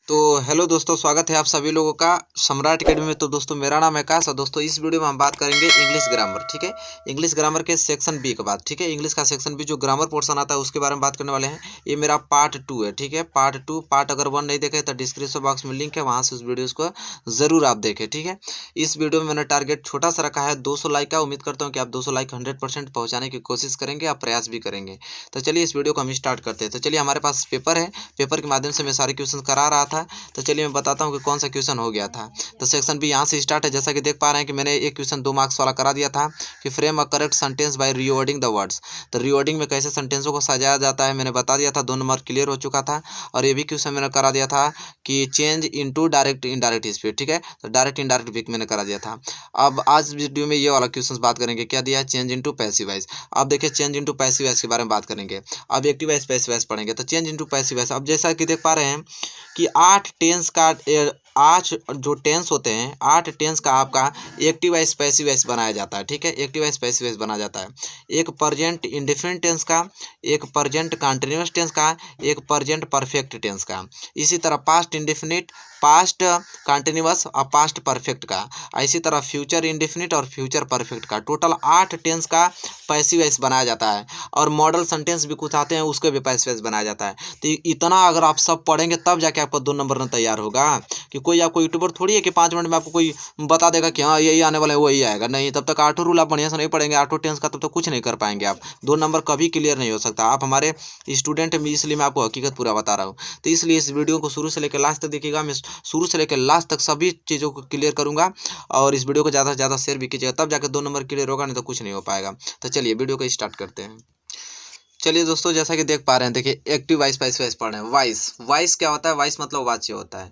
तो हेलो दोस्तों, स्वागत है आप सभी लोगों का सम्राट अकेडमी में। तो दोस्तों मेरा नाम है आकाश और दोस्तों इस वीडियो में हम बात करेंगे इंग्लिश ग्रामर। ठीक है, इंग्लिश ग्रामर के सेक्शन बी के बाद। ठीक है, इंग्लिश का सेक्शन बी जो ग्रामर पोर्शन आता है उसके बारे में बात करने वाले हैं। ये मेरा पार्ट 2 है। ठीक है, पार्ट 2। पार्ट अगर 1 नहीं देखे तो डिस्क्रिप्शन बॉक्स में लिंक है, वहाँ से उस वीडियोज़ को ज़रूर आप देखें। ठीक है, इस वीडियो में मैंने टारगेट छोटा सा रखा है 200 लाइक का। उम्मीद करता हूँ कि आप 200 लाइक 100% पहुँचाने की कोशिश करेंगे, आप प्रयास भी करेंगे। तो चलिए इस वीडियो को हम स्टार्ट करते हैं। तो चलिए, हमारे पास पेपर है, पेपर के माध्यम से मैं सारे क्वेश्चन करा रहा था। तो चलिए बताता हूँ कि कौन सा क्वेश्चन हो गया था। तो सेक्शन बी यहाँ से स्टार्ट है। जैसा कि देख पा रहे हैं कि मैंने एक क्वेश्चन 2 मार्क्स वाला करा दिया था कि frame a correct sentence by rewording the words. तो रीवर्डिंग में कैसे सेंटेंसों को सजाया जाता है मैंने बता दिया था, 2 नंबर क्लियर हो चुका था। और ये भी क्वेश्चन मैंने करा दिया था कि change into direct indirect speed. ठीक है, तो डायरेक्ट इनडायरेक्ट भी मैंने करा दिया था। अब आज वीडियो में ये वाला क्वेश्चन बात करेंगे, क्या दिया है, चेंज इनटू पैसिव वॉइस। अब देखिए चेंज इनटू पैसिव वॉइस के बारे में बात करेंगे। अब एक्टिव वॉइस पैसिव वॉइस पढ़ेंगे। तो चेंज इनटू पैसिव वॉइस, अब जैसा कि देख पा रहे हैं कि 8 टेंस का 8 जो टेंस होते हैं, 8 टेंस का आपका एक्टिव वॉइस पैसिव वॉइस बनाया जाता है। ठीक है, एक्टिव वॉइस पैसिव वॉइस बनाया जाता है। एक प्रेजेंट इंडेफिनिट टेंस का, एक प्रेजेंट कंटीन्यूअस टेंस का, एक प्रेजेंट परफेक्ट टेंस का। इसी तरह पास्ट इंडेफिनिट, पास्ट कंटीन्यूअस और पास्ट परफेक्ट का। इसी तरह फ्यूचर इंडेफिनिट और फ्यूचर परफेक्ट का। टोटल 8 टेंस का पैसिव वॉइस बनाया जाता है। और मॉडल सेंटेंस भी कुछ आते हैं, उसको भी पैसिव वॉइस बनाया जाता है। तो इतना अगर आप सब पढ़ेंगे तब जाके आपका 2 नंबर में तैयार होगा। कि कोई आपको यूट्यूबर थोड़ी है कि 5 मिनट में आपको कोई बता देगा कि हाँ यही आने वाला है वही आएगा। नहीं, तब तक 8 रूल आप बढ़िया से नहीं पढ़ेंगे, 8 टेंस का, तब तक कुछ नहीं कर पाएंगे आप। 2 नंबर कभी क्लियर नहीं हो सकता। आप हमारे स्टूडेंट में, इसलिए मैं आपको हकीकत पूरा बता रहा हूँ। तो इसलिए इस वीडियो को शुरू से लेकर लास्ट तक देखिएगा। मैं शुरू से लेकर लास्ट तक सभी चीज़ों को क्लियर करूँगा। और इस वीडियो को ज़्यादा से ज़्यादा शेयर भी कीजिएगा, तब जाकर 2 नंबर क्लियर होगा, नहीं तो कुछ नहीं हो पाएगा। तो चलिए वीडियो को स्टार्ट करते हैं। चलिए दोस्तों, जैसा कि देख पा रहे हैं, देखिए एक्टिव वॉइस पैसिव वॉइस पढ़ रहे हैं। वॉइस, वॉइस क्या होता है, वॉइस मतलब वाच्य होता है।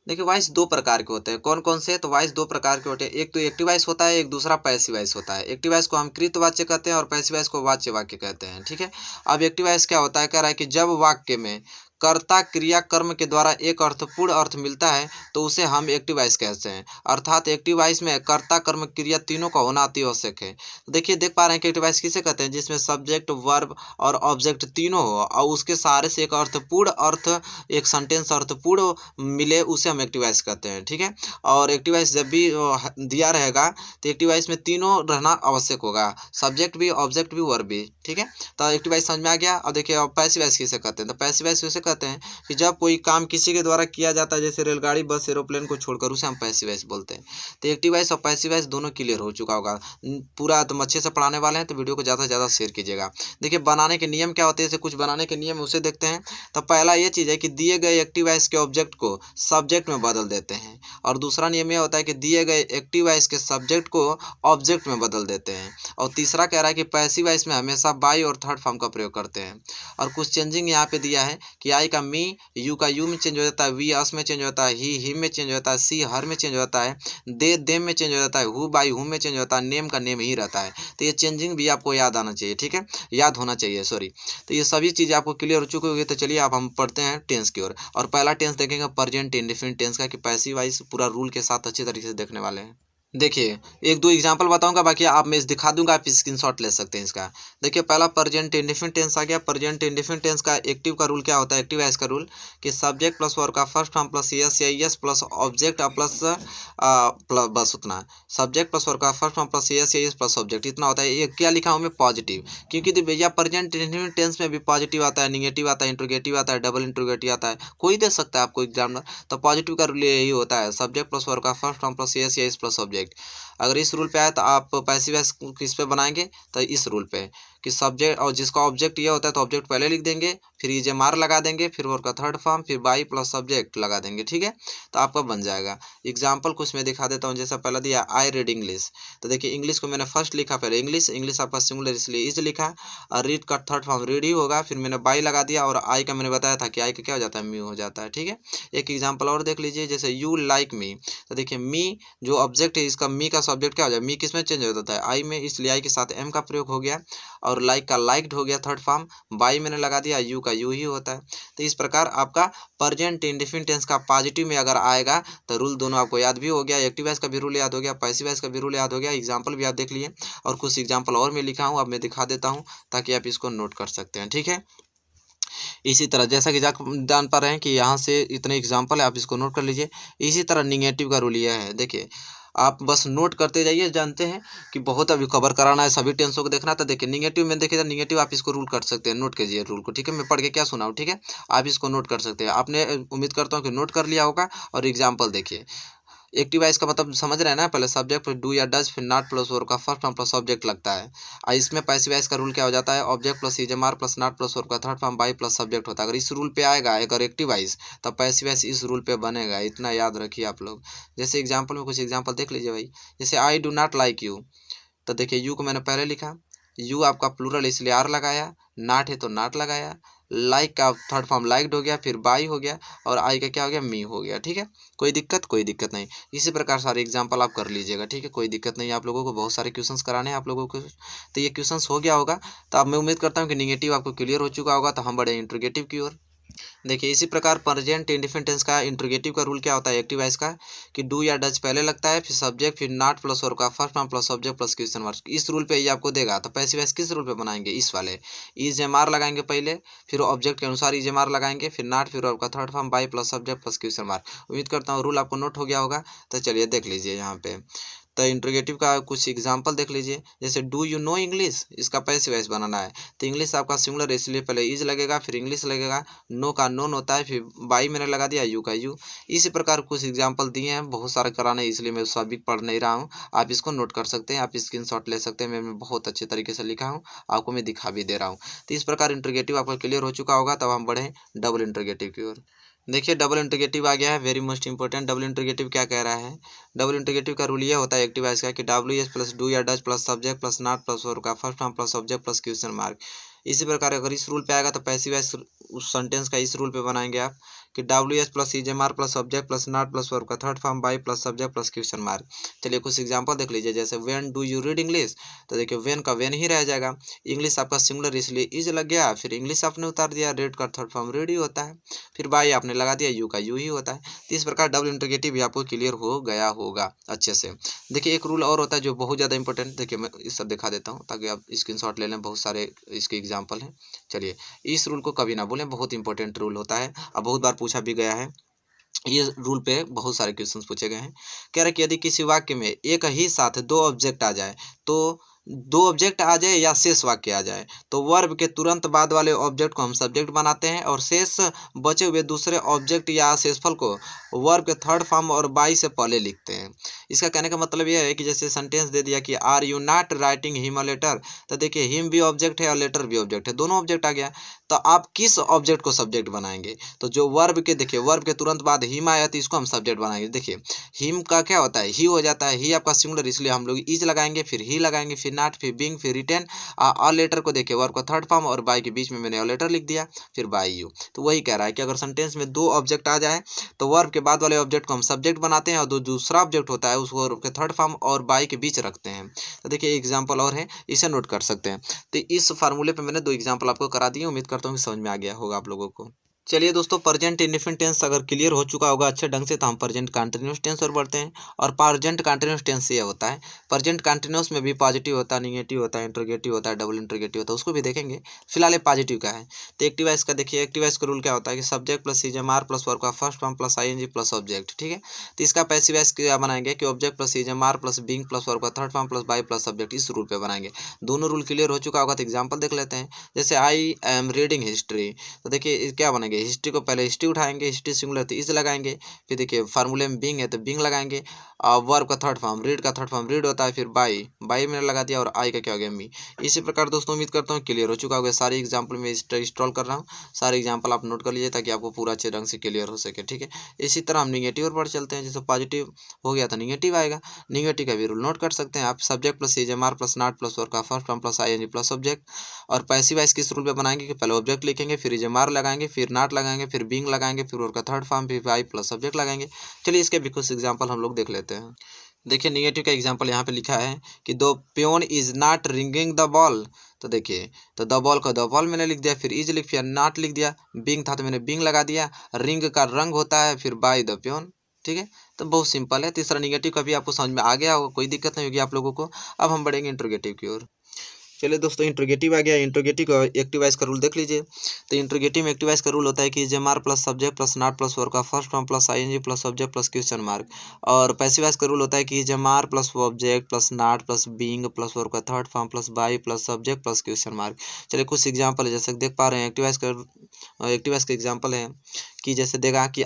देखिए वॉइस 2 प्रकार के होते हैं। कौन कौन से? तो वॉइस 2 प्रकार के होते हैं। एक तो एक्टिव वॉइस होता है, एक दूसरा पैसिव वॉइस होता है। एक्टिव वॉइस को हम कृत वाच्य कहते हैं और पैसिव वॉइस को वाच्य वाक्य कहते हैं। ठीक है, अब एक्टिव वॉइस क्या होता है, कह रहा है कि जब वाक्य में कर्ता क्रिया कर्म के द्वारा एक अर्थपूर्ण अर्थ मिलता है तो उसे हम एक्टिव वॉइस कहते हैं। अर्थात एक्टिव वॉइस में कर्ता कर्म क्रिया तीनों का होना अति आवश्यक है। देखिए देख पा रहे हैं कि एक्टिव वॉइस किसे कहते हैं, जिसमें सब्जेक्ट, वर्ब और ऑब्जेक्ट तीनों हो और उसके सहारे से एक अर्थपूर्ण अर्थ, एक सेंटेंस अर्थपूर्ण मिले, उसे हम एक्टिव वॉइस कहते हैं। ठीक है, और एक्टिव वॉइस जब भी दिया रहेगा तो एक्टिव वॉइस में तीनों रहना आवश्यक होगा, सब्जेक्ट भी, ऑब्जेक्ट भी, वर्ब भी। ठीक है, तो एक्टिव वॉइस समझ में आ गया। अब देखिए अब पैसिव वॉइस किसे कहते हैं, तो पैसिव वॉइस उसे कहते हैं कि जब कोई काम किसी के द्वारा किया जाता है, जैसे रेलगाड़ी, बस, एरोप्लेन को छोड़कर, उसे हम पैसिव वॉइस बोलते हैं। तो एक्टिव वॉइस और पैसिव वॉइस दोनों क्लियर हो चुका होगा। पूरा तुम अच्छे से पढ़ाने वाले हैं तो वीडियो को ज़्यादा से ज़्यादा शेयर कीजिएगा। देखिए बनाने के नियम क्या होते हैं, जैसे कुछ बनाने के नियम उसे देखते हैं। तो पहला ये चीज़ है कि दिए गए एक्टिव वॉइस के ऑब्जेक्ट को सब्जेक्ट में बदल देते हैं। और दूसरा नियम यह होता है कि दिए गए एक्टिव वॉइस के सब्जेक्ट को ऑब्जेक्ट में बदल देते हैं। और तीसरा कह रहा है कि पैसिव वॉइस में हमेशा बाई और थर्ड फॉर्म का प्रयोग करते हैं। और कुछ चेंजिंग यहाँ पे दिया है कि आई का मी, यू का यू में चेंज हो जाता है, वी अस में चेंज हो जाता है, ही हिम में चेंज हो जाता है, सी हर में चेंज हो जाता है, दे देम में चेंज हो जाता है, हु बाई हुम में चेंज हो जाता है, नेम का नेम ही रहता है। तो ये चेंजिंग भी आपको याद आना चाहिए। ठीक है, याद होना चाहिए, सॉरी। तो ये सभी चीज़ें आपको क्लियर हो चुकी होगी। तो चलिए अब हम पढ़ते हैं टेंस की ओर। और पहला टेंस देखेंगे प्रेजेंट इंडेफिनिट टेंस का, कि पैसिव वॉइस पूरा रूल के साथ अच्छे तरीके से देखने वाले हैं। देखिए एक दो एग्जांपल बताऊंगा, बाकी आप मैं दिखा दूंगा, आप स्क्रीनशॉट ले सकते हैं इसका। देखिए पहला प्रेजेंट इंडेफिनिट टेंस आ गया। प्रेजेंट इंडेफिनिट टेंस का एक्टिव का रूल क्या होता है, एक्टिव वॉइस का रूल, कि सब्जेक्ट प्लस वर्ब का फर्स्ट फॉर्म प्लस एस या एस प्लस ऑब्जेक्ट प्लस बस उतना। सब्जेक्ट प्लस वर्ब का फर्स्ट फॉर्म प्लस एस या एस प्लस ऑब्जेक्ट, इतना होता है। ये क्या लिखा हूँ मैं, पॉजिटिव, क्योंकि तो भैया प्रेजेंट इंडेफिनिट टेंस में भी पॉजिटिव आता है, निगेटिव आता है, इंट्रोगेटिव आता है, डबल इंट्रोगेटिव आता है, कोई दे सकता है आपको एग्जाम। तो पॉजिटिव का रूल यही होता है, सब्जेक्ट प्लस वर्ब का फर्स्ट फॉर्म प्लस एस या एस प्लस ऑब्जेक्ट। अगर इस रूल पे आए तो आप पैसिव वॉइस किस पे बनाएंगे, तो इस रूल पे, कि सब्जेक्ट और जिसका ऑब्जेक्ट ये होता है तो ऑब्जेक्ट पहले लिख देंगे, फिर ये मार लगा देंगे, फिर वर्ब का थर्ड फॉर्म, फिर बाई प्लस सब्जेक्ट लगा देंगे। ठीक है, तो आपका बन जाएगा। एग्जाम्पल कुछ मैं दिखा देता हूँ। जैसा पहला दिया आई रीड इंग्लिश, तो देखिए इंग्लिश को मैंने फर्स्ट लिखा, पहले इंग्लिश, इंग्लिश आपका सिंगुलर इसलिए इज लिखा, और रीड का थर्ड फॉर्म रीड ही होगा, फिर मैंने बाई लगा दिया, और आई का मैंने बताया था कि आई का क्या हो जाता है, म्यू हो जाता है। ठीक है, एक एग्जाम्पल और देख लीजिए, जैसे यू लाइक मी, तो देखिए मी जो ऑब्जेक्ट है, इसका मी का सब्जेक्ट क्या हो जाएगा, मी किसमें चेंज हो जाता है, आई में, इसलिए आई के साथ एम का प्रयोग हो गया, और लाइक का लाइक्ड हो गया थर्ड फॉर्म, बाई मैंने लगा दिया, यू का यू ही होता है। तो इस प्रकार आपका प्रेजेंट इंडेफिनिट टेंस का पॉजिटिव में अगर आएगा तो रूल दोनों आपको याद भी हो गया, एक्टिव वॉइस का भी रूल याद हो गया, पैसिव वॉइस का भी रूल याद हो गया। एग्जाम्पल भी आप देख लिए, और कुछ एग्जाम्पल और मैं लिखा हूँ, अब मैं दिखा देता हूँ ताकि आप इसको नोट कर सकते हैं। ठीक है, इसी तरह जैसा कि जान पा रहे हैं कि यहाँ से इतने एग्जाम्पल है, आप इसको नोट कर लीजिए। इसी तरह निगेटिव का रूल यह है, देखिए आप बस नोट करते जाइए। जानते हैं कि बहुत अभी कवर कराना है, सभी टेंसों को देखना। तो देखिए निगेटिव में देखिए, निगेटिव आप इसको रूल कर सकते हैं, नोट कीजिए रूल को, ठीक है। मैं पढ़ के क्या सुनाऊँ, ठीक है, आप इसको नोट कर सकते हैं। आपने उम्मीद करता हूँ कि नोट कर लिया होगा। और एग्जाम्पल देखिए, एक्टिव वाइज का मतलब समझ रहे हैं ना, पहले सब्जेक्ट फिर डू या डज फिर नॉट प्लस वर्ब का फर्स्ट फॉर्म प्लस ऑब्जेक्ट लगता है। और इसमें पैसिव वाइज का रूल क्या हो जाता है, object plus is am are plus not plus verb का third form by plus subject होता है। अगर इस रूल पे आएगा अगर एक्टिव वाइज, तब पैसिव वाइज इस रूल पे बनेगा, इतना याद रखिए आप लोग। जैसे एग्जाम्पल में कुछ एग्जाम्पल देख लीजिए भाई। जैसे I do not like you, तो देखिए यू को मैंने पहले लिखा, यू आपका प्लूरल इसलिए आर लगाया, नाट है तो नाट लगाया, लाइक का थर्ड फॉर्म लाइक्ड हो गया, फिर बाई हो गया, और आई का क्या हो गया, मी हो गया, ठीक है। कोई दिक्कत नहीं। इसी प्रकार सारे एग्जाम्पल आप कर लीजिएगा, ठीक है, कोई दिक्कत नहीं। आप लोगों को बहुत सारे क्वेश्चंस कराने हैं आप लोगों को, तो ये क्वेश्चंस हो गया होगा। तो अब मैं उम्मीद करता हूँ कि निगेटिव आपको क्लियर हो चुका होगा। तो हम बढ़े इंट्रोगेटिव की ओर। देखिए इसी प्रकार प्रेजेंट इंडेफिनिट टेंस का इंट्रोगेटिव का रूल क्या होता है, एक्टिव वाइज का, कि डू या डज पहले लगता है, फिर सब्जेक्ट, फिर नॉट प्लस वर्ब का first form plus subject plus question mark. इस रूल पे ये आपको देगा। तो पैसिव वाइज किस रूल पे बनाएंगे, इस वाले इज एम आर लगाएंगे पहले, फिर ऑब्जेक्ट के अनुसार इज एम आर लगाएंगे, फिर नॉट फिर वर्ब का third form by plus subject plus question mark. उम्मीद करता हूँ रूल आपको नोट हो गया होगा। तो चलिए देख लीजिए यहाँ पे, तो इंट्रोगेटिव का कुछ एग्जांपल देख लीजिए। जैसे डू यू नो इंग्लिश, इसका पैसिव वॉइस बनाना है। तो इंग्लिश आपका सिंगुलर है, इसलिए पहले इज लगेगा, फिर इंग्लिश लगेगा। नो का नोन होता है, फिर बाई मैंने लगा दिया, यू का यू। इसी प्रकार कुछ एग्जांपल दिए हैं, बहुत सारे कराने, इसलिए मैं सभी पढ़ नहीं रहा हूँ। आप इसको नोट कर सकते हैं, आप स्क्रीनशॉट ले सकते हैं। मैं बहुत अच्छे तरीके से लिखा हूँ, आपको मैं दिखा भी दे रहा हूँ। तो इस प्रकार इंट्रोगेटिव आपका क्लियर हो चुका होगा। तब हम बढ़े डबल इंट्रोगेटिव की ओर। देखिए डबल इंट्रोगेटिव आ गया है, very most important. Double interrogative क्या कह रहा है, डबल इंट्रोगेटिव का रूल ये होता है एक्टिव वाइज का, कि डब्ल्यू एस प्लस डू या does plus subject plus not plus verb का first form plus subject plus question mark. इसी प्रकार अगर इस रूल पे आएगा तो पैसिव वाइज उस सेंटेंस का इस रूल पे बनाएंगे आप, कि W S plus is am are plus subject plus not plus verb का third form by plus subject plus question mark. चलिए कुछ एग्जांपल देख लीजिए। जैसे when do you read English, तो देखिए व्हेन का व्हेन ही रह जाएगा, इंग्लिश आपका सिंगुलर इसलिए इज लग गया, फिर इंग्लिश आपने उतार दिया, रेड का थर्ड फॉर्म रेड ही होता है, फिर बाई आपने लगा दिया, यू का यू ही होता है। तो इस प्रकार डबल इंट्रोगेटिव भी आपको क्लियर हो गया होगा अच्छे से। देखिए एक रूल और होता है जो बहुत ज़्यादा इंपॉर्टेंट, देखिए मैं इस सब दिखा देता हूँ ताकि आप स्क्रीनशॉट ले लें, बहुत सारे इसके एग्जाम्पल हैं। चलिए इस रूल को कभी ना भूलें, बहुत इंपॉर्टेंट रूल होता है, अब बहुत बार पूछा भी गया है। ये रूल पे बहुत सारे क्वेश्चंस पूछे गए हैं। कह रहे कि यदि किसी वाक्य में एक ही साथ दो ऑब्जेक्ट आ जाए, तो दो ऑब्जेक्ट आ जाए या शेष वाक्य आ जाए, तो वर्ब के तुरंत बाद वाले ऑब्जेक्ट को हम सब्जेक्ट बनाते हैं, और शेष बचे हुए दूसरे ऑब्जेक्ट या शेषफल को वर्ब के थर्ड फॉर्म और बाई से पहले लिखते हैं। इसका कहने का मतलब यह है कि जैसे सेंटेंस दे दिया कि are you not writing him a letter, तो देखिए हिम भी ऑब्जेक्ट है और लेटर भी ऑब्जेक्ट है, दोनों ऑब्जेक्ट आ गया। तो आप किस ऑब्जेक्ट को सब्जेक्ट बनाएंगे, तो जो वर्ब के, देखिए वर्ब के तुरंत बाद हिम आया तो इसको हम सब्जेक्ट बनाएंगे। देखिए हिम का क्या होता है, ही हो जाता है, ही आपका सिंगुलर इसलिए हम लोग इज लगाएंगे, फिर ही लगाएंगे, फिर नॉट, फिर बीइंग, फिर रिटेन। अ लेटर को देखिए वर्ब का थर्ड फॉर्म और बाई के बीच में मैंने अ लेटर लिख दिया, फिर बाई यू। तो वही कह रहा है कि अगर सेंटेंस में दो ऑब्जेक्ट आ जाए तो वर्ब के बाद वाले ऑब्जेक्ट को हम सब्जेक्ट बनाते हैं, और जो दूसरा ऑब्जेक्ट होता है उस वर्ब के थर्ड फॉर्म और बाई के बीच रखते हैं। तो देखिए एग्जाम्पल और है, इसे नोट कर सकते हैं। तो इस फार्मूले पे मैंने दो एग्जाम्पल आपको करा दिए, उम्मीद करता हूँ कि समझ में आ गया होगा आप लोगों को। चलिए दोस्तों प्रेजेंट इंडेफिनिट टेंस अगर क्लियर हो चुका होगा अच्छे ढंग से, तो हम प्रेजेंट कंटिन्यूअस टेंस और बढ़ते हैं। और प्रेजेंट कंटिन्यूअस टेंस ये होता है, प्रेजेंट कंटिन्यूअस में भी पॉजिटिव होता है, निगेटिव होता है, इंट्रोगेटिव होता है, डबल इंट्रोगेटिव होता है, उसको भी देखेंगे। फिलहाल ये पॉजिटिव का है। तो एक्टिव वाइज का देखिए, एक्टिव वाइज का रूल क्या होता है कि subject plus is am are plus verb का first form plus ING plus object, ठीक है। तो इसका पैसिव वाइज क्या बनाएंगे कि object plus is am are plus being plus verb का third form plus by plus subject, इस रूल पे बनाएंगे। दोनों रूल क्लियर हो चुका होगा तो एग्जाम्पल देख लेते हैं। जैसे आई एम रीडिंग हिस्ट्री, तो देखिए क्या बनेंगे, हिस्ट्री को पहले हिस्ट्री उठाएंगे, हिस्ट्री सिंगुलर तो इज लगाएंगे, फिर देखिए फार्मूले में बीइंग है तो बीइंग लगाएंगे, वर्ब का थर्ड फॉर्म, रीड का थर्ड फॉर्म रीड होता है, फिर बाई, बाई मैंने लगा दिया, और आई का क्या हो गया, मी। इसी प्रकार दोस्तों उम्मीद करता हूँ क्लियर हो चुका होगा। सारे एग्जाम्पल में इंस्टॉल कर रहा हूँ, सारे एग्जाम्पल आप नोट कर लीजिए ताकि आपको पूरा अच्छे ढंग से क्लियर हो सके, ठीक है। इसी तरह हम निगेटिव पर चलते हैं। जैसे पॉजिटिव हो गया तो निगेटिव आएगा, निगेटिव का भी रूल नोट कर सकते हैं आप, subject plus is am are plus not plus verb का first form plus ING plus subject. और पैसिव वाइज किस रूल पे बनाएंगे कि पहले ऑब्जेक्ट लिखेंगे, फिर इज एम आर लगाएंगे, फिर नॉट लगाएंगे, फिर बीइंग लगाएंगे, फिर वर्ब का थर्ड फॉर्म, फिर बाई प्लस सब्जेक्ट लगाएंगे। चलिए इसके भी कुछ एग्जाम्पल हम लोग देख लेते हैं। देखिए निगेटिव का एग्जाम्पल यहाँ पे लिखा है कि दो peon is not ringing the bell, तो देखिए तो द बॉल का द बॉल मैंने लिख दिया, फिर इज लिख दिया, नॉट लिख दिया, बिंग था तो मैंने बिंग लगा दिया, रिंग का रंग होता है, फिर बाय द पियोन, ठीक है। तो बहुत सिंपल है। तीसरा निगेटिव का भी आपको समझ में आ गया होगा, कोई दिक्कत नहीं होगी आप लोगों को। अब हम बढ़ेंगे इंट्रोगेटिव की ओर। चलिए दोस्तों, इंट्रोगेटिव आ गया। इंट्रोगेटिव का एक्टिव वॉइस का रूल देख लीजिए। तो इंट्रोगेटिव में एक्टिव वॉइस का रूल होता है कि is am are plus subject plus not plus verb का first form plus ING plus subject plus question mark. और पैसिव वॉइस का रूल होता है कि is am are plus object plus not plus being plus verb का third form plus by plus subject plus question mark. चलिए कुछ example है, जैसे देख पा रहे हैं एक्टिव वॉइस का एग्जाम्पल है कि जैसे देगा कि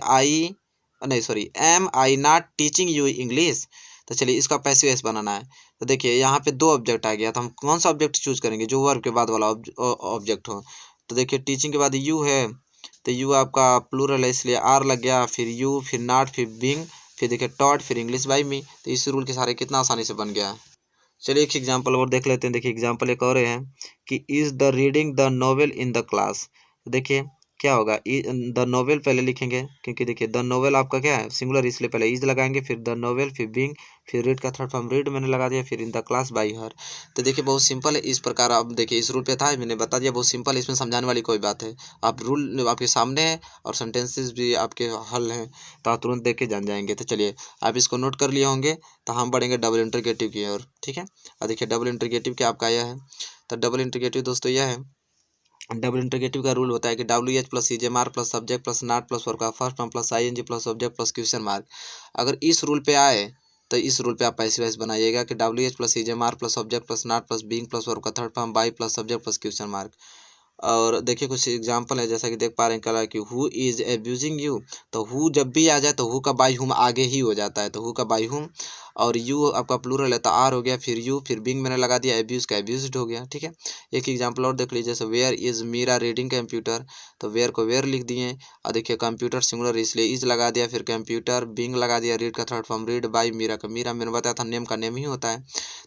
am I not teaching you English. तो चलिए इसका पैसिव वॉइस बनाना है। तो देखिए यहाँ पे दो ऑब्जेक्ट आ गया, तो हम कौन सा ऑब्जेक्ट चूज करेंगे, जो वर्ब के बाद वाला ऑब्जेक्ट हो। तो देखिए टीचिंग के बाद यू है, तो यू आपका प्लूरल है इसलिए आर लग गया, फिर यू, फिर नॉट, फिर बिंग, फिर देखिए टॉट, फिर इंग्लिश बाय मी। तो इस रूल के सारे कितना आसानी से बन गया। चलिए एक एग्जाम्पल और देख लेते हैं। देखिए एग्जाम्पल एक और है कि is the reading the novel in the class. तो देखिए क्या होगा, द नॉवेल पहले लिखेंगे, क्योंकि देखिए द नॉवेल आपका क्या है, सिंगुलर, इसलिए पहले इज लगाएंगे, फिर द नॉवेल, फिर बिंग, फिर रीड का थर्ड फॉर्म रीड मैंने लगा दिया, फिर in the class by her. तो देखिए बहुत सिंपल है। इस प्रकार आप देखिए इस रूल पे था, मैंने बता दिया, बहुत सिंपल है, इसमें समझाने वाली कोई बात है। आप रूल आपके सामने है और सेंटेंसेस भी आपके हल हैं, तो आप तुरंत देख के जान जाएंगे। तो चलिए आप इसको नोट कर लिए होंगे, तो हम बढ़ेंगे डबल इंटरगेटिव की ओर। ठीक है, और देखिए डबल इंटरगेटिव क्या आपका यह है। तो डबल इंटरगेटिव दोस्तों यह है, डबल इंटरगेटिव का रूल होता है कि W H plus is am are plus subject plus not plus verb का first form plus ING plus subject plus question mark. अगर इस रूल पे आए तो इस रूल पे आप पैसिव वॉइस बनाइएगा कि W H plus is am are plus subject plus not plus being plus verb का third form by plus subject plus question mark. और देखिए कुछ एग्जांपल है, जैसा कि देख पा रहे हैं कलर कि हु इज एब्यूजिंग यू। तो हु जब भी आ जाए तो हु का बाई हुम आगे ही हो जाता है, तो हु का बाई हुम, और यू आपका प्लूरल है तो आर हो गया, फिर यू, फिर बिंग मैंने लगा दिया, एब्यूज का एब्यूज्ड हो गया। ठीक है, एक एग्जांपल और देख लीजिए, जैसे where is Meera reading computer. तो वेयर को वेयर लिख दिए, और देखिए कंप्यूटर सिंगुलर इसलिए इज लगा दिया, फिर कंप्यूटर, बिंग लगा दिया, रीड का third form read, by Meera का मीरा, मैंने बताया था नेम का नेम ही होता है।